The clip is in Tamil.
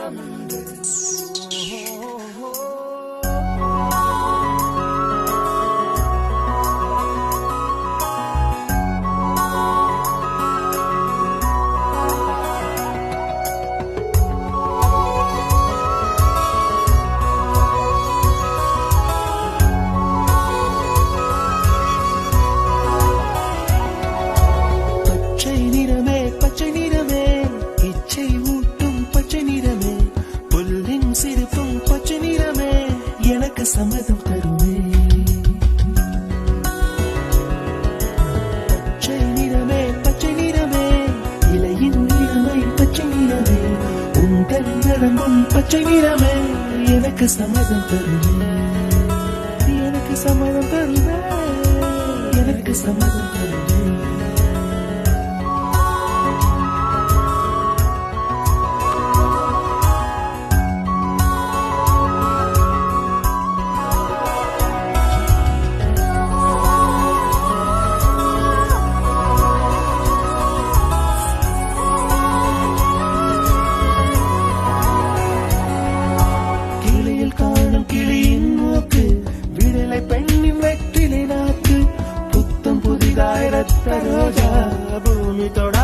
தந்து சம்மதம் தருவே பச்சை நிறமே இலையின் நிறமை பச்சை நிறமே உங்கள் நலமும் பச்சை நிறமே எனக்கு சம்மதம் தருவே எனக்கு சம்மதம் தருவே எனக்கு சம்மதம் தருவே பூமி தொட